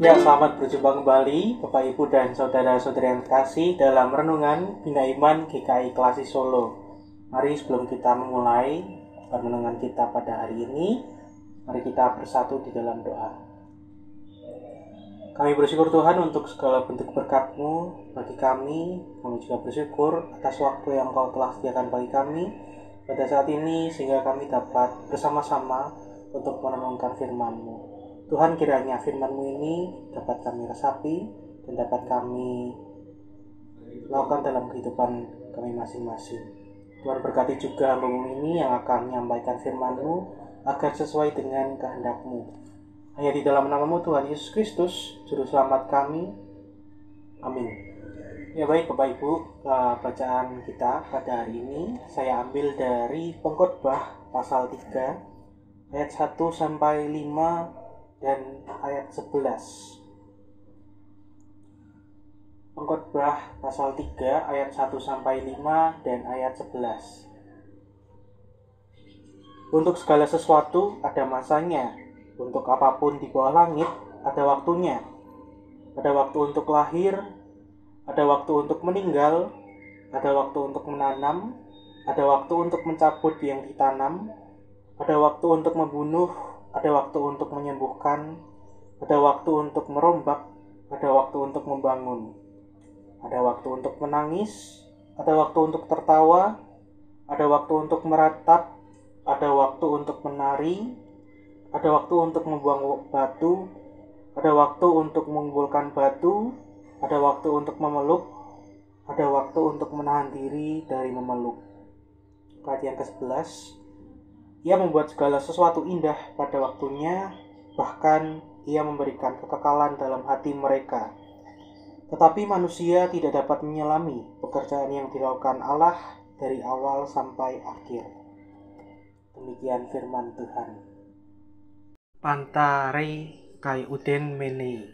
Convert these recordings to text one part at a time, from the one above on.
Ya, selamat berjumpa kembali Bapak Ibu dan saudara-saudari yang terkasih dalam renungan Bina Iman GKI Klasi Solo. Mari sebelum kita memulai renungan kita pada hari ini, mari kita bersatu di dalam doa. Kami bersyukur Tuhan untuk segala bentuk berkat-Mu bagi kami. Kami juga bersyukur atas waktu yang Kau telah sediakan bagi kami pada saat ini, sehingga kami dapat bersama-sama untuk merenungkan firman-Mu. Tuhan, kiranya firman-Mu ini dapat kami resapi dan dapat kami lakukan dalam kehidupan kami masing-masing. Tuhan, berkati juga hamba-Mu ini yang akan menyampaikan firman-Mu agar sesuai dengan kehendak-Mu. Hanya di dalam nama-Mu Tuhan Yesus Kristus, Juru Selamat kami. Amin. Ya baik Bapak Ibu, bacaan kita pada hari ini saya ambil dari Pengkhotbah pasal 3 ayat 1 sampai 5 dan ayat 11. Pengkhotbah pasal 3 ayat 1 sampai 5 dan ayat 11. Untuk segala sesuatu ada masanya, untuk apapun di bawah langit ada waktunya. Ada waktu untuk lahir, ada waktu untuk meninggal, ada waktu untuk menanam, ada waktu untuk mencabut yang ditanam, ada waktu untuk membunuh, ada waktu untuk menyembuhkan, ada waktu untuk merombak, ada waktu untuk membangun, ada waktu untuk menangis, ada waktu untuk tertawa, ada waktu untuk meratap, ada waktu untuk menari, ada waktu untuk membuang batu, ada waktu untuk mengumpulkan batu, ada waktu untuk memeluk, ada waktu untuk menahan diri dari memeluk. Ayat yang ke-11. Ia membuat segala sesuatu indah pada waktunya, bahkan ia memberikan kekekalan dalam hati mereka. Tetapi manusia tidak dapat menyelami pekerjaan yang dilakukan Allah dari awal sampai akhir. Demikian firman Tuhan. Pantare kai uden menei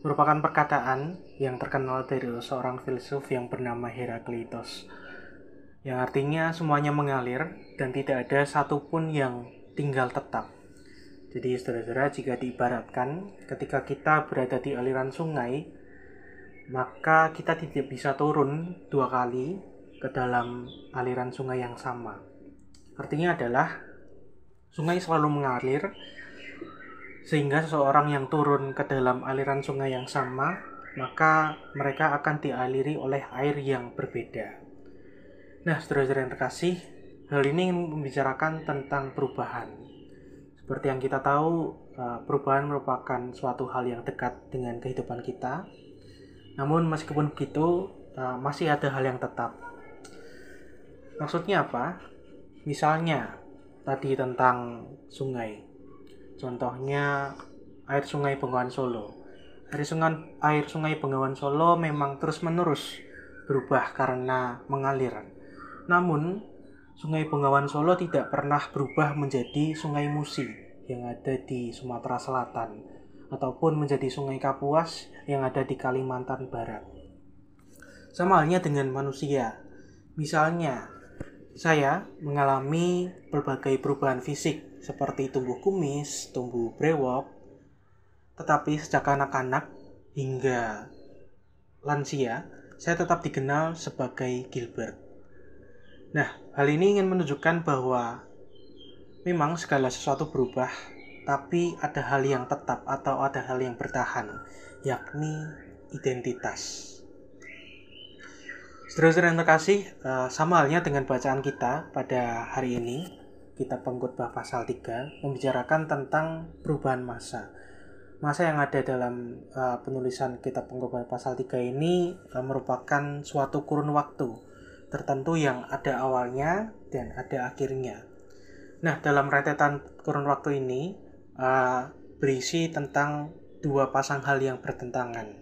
merupakan perkataan yang terkenal dari seorang filsuf yang bernama Herakleitos, yang artinya semuanya mengalir dan tidak ada satupun yang tinggal tetap. Jadi saudara-saudara, jika diibaratkan ketika kita berada di aliran sungai, maka kita tidak bisa turun dua kali ke dalam aliran sungai yang sama. Artinya adalah sungai selalu mengalir, sehingga seseorang yang turun ke dalam aliran sungai yang sama, maka mereka akan dialiri oleh air yang berbeda. Nah, saudara-saudara yang terkasih, hal ini membicarakan tentang perubahan. Seperti yang kita tahu, perubahan merupakan suatu hal yang dekat dengan kehidupan kita. Namun meskipun begitu, masih ada hal yang tetap. Maksudnya apa? Misalnya, tadi tentang sungai. Contohnya, air sungai Bengawan Solo. Air sungai Bengawan Solo memang terus-menerus berubah karena mengalir. Namun, Sungai Bengawan Solo tidak pernah berubah menjadi Sungai Musi yang ada di Sumatera Selatan, ataupun menjadi Sungai Kapuas yang ada di Kalimantan Barat. Sama halnya dengan manusia. Misalnya, saya mengalami berbagai perubahan fisik seperti tumbuh kumis, tumbuh brewok, tetapi sejak anak-anak hingga lansia, saya tetap dikenal sebagai Gilbert. Nah, hal ini ingin menunjukkan bahwa memang segala sesuatu berubah, tapi ada hal yang tetap atau ada hal yang bertahan, yakni identitas. Saudara-saudara yang terkasih, sama halnya dengan bacaan kita pada hari ini, kitab Pengkhotbah pasal 3 membicarakan tentang perubahan masa. Masa yang ada dalam penulisan kitab Pengkhotbah pasal 3 ini merupakan suatu kurun waktu tertentu yang ada awalnya dan ada akhirnya. Nah, dalam rentetan kurun waktu ini berisi tentang dua pasang hal yang bertentangan.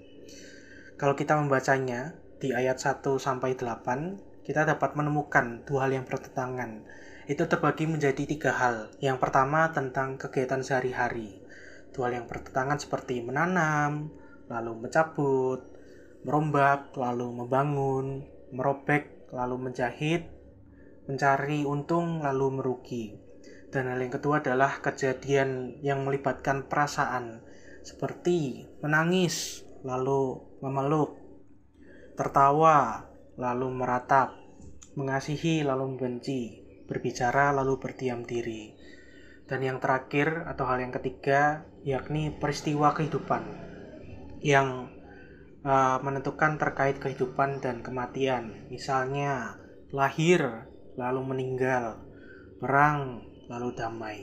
Kalau kita membacanya di ayat 1 sampai 8, kita dapat menemukan dua hal yang bertentangan. Itu terbagi menjadi tiga hal. Yang pertama tentang kegiatan sehari-hari. Dua hal yang bertentangan seperti menanam, lalu mencabut, merombak, lalu membangun, merobek, lalu menjahit, mencari untung, lalu merugi. Dan hal yang kedua adalah kejadian yang melibatkan perasaan, seperti menangis lalu memeluk, tertawa lalu meratap, mengasihi lalu membenci, berbicara lalu berdiam diri. Dan yang terakhir atau hal yang ketiga yakni peristiwa kehidupan yang menentukan terkait kehidupan dan kematian. Misalnya lahir lalu meninggal, perang lalu damai.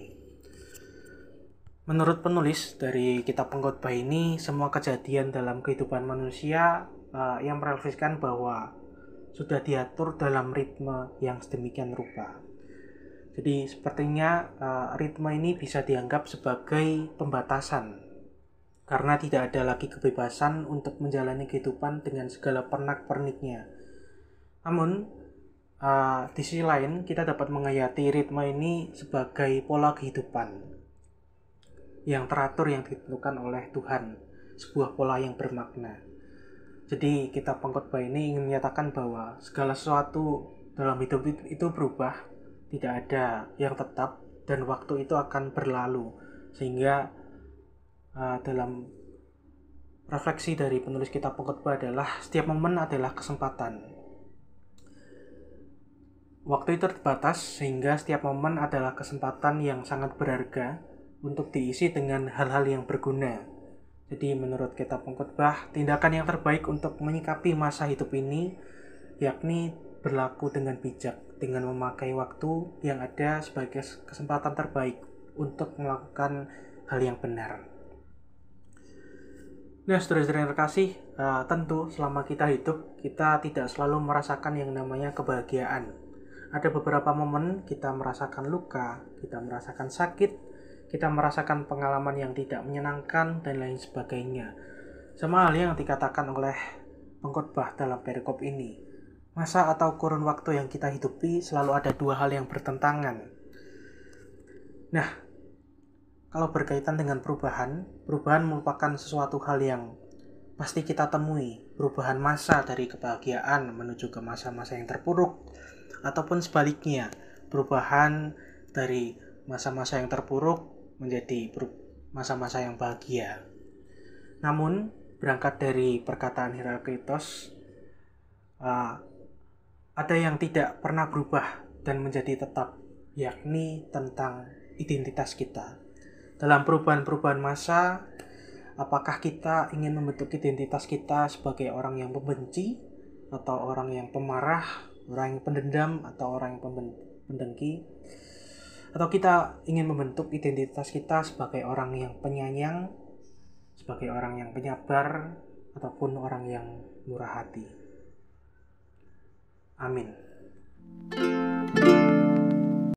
Menurut penulis dari kitab Pengkhotbah ini, semua kejadian dalam kehidupan manusia yang merefleksikan bahwa sudah diatur dalam ritme yang sedemikian rupa. Jadi sepertinya ritme ini bisa dianggap sebagai pembatasan, karena tidak ada lagi kebebasan untuk menjalani kehidupan dengan segala pernak-perniknya. Namun di sisi lain kita dapat menghayati ritme ini sebagai pola kehidupan yang teratur, yang ditentukan oleh Tuhan, sebuah pola yang bermakna. Jadi kitab Pengkhotbah ini ingin menyatakan bahwa segala sesuatu dalam hidup itu berubah, tidak ada yang tetap, dan waktu itu akan berlalu. Sehingga dalam refleksi dari penulis kitab Pengkhotbah adalah setiap momen adalah kesempatan. Waktu itu terbatas, sehingga setiap momen adalah kesempatan yang sangat berharga untuk diisi dengan hal-hal yang berguna. Jadi menurut kitab Pengkhotbah, tindakan yang terbaik untuk menyikapi masa hidup ini yakni berlaku dengan bijak, dengan memakai waktu yang ada sebagai kesempatan terbaik untuk melakukan hal yang benar. Nah, saudara-saudara yang terkasih, tentu selama kita hidup, kita tidak selalu merasakan yang namanya kebahagiaan. Ada beberapa momen kita merasakan luka, kita merasakan sakit, kita merasakan pengalaman yang tidak menyenangkan, dan lain sebagainya. Sama halnya yang dikatakan oleh Pengkhotbah dalam perikop ini. Masa atau kurun waktu yang kita hidupi selalu ada dua hal yang bertentangan. Nah, kalau berkaitan dengan perubahan merupakan sesuatu hal yang pasti kita temui. Perubahan masa dari kebahagiaan menuju ke masa-masa yang terpuruk, ataupun sebaliknya, perubahan dari masa-masa yang terpuruk menjadi masa-masa yang bahagia. Namun, berangkat dari perkataan Herakleitos, ada yang tidak pernah berubah dan menjadi tetap, yakni tentang identitas kita. Dalam perubahan-perubahan masa, apakah kita ingin membentuk identitas kita sebagai orang yang pembenci, atau orang yang pemarah, orang yang pendendam, atau orang yang pendengki? Atau kita ingin membentuk identitas kita sebagai orang yang penyayang, sebagai orang yang penyabar, ataupun orang yang murah hati? Amin.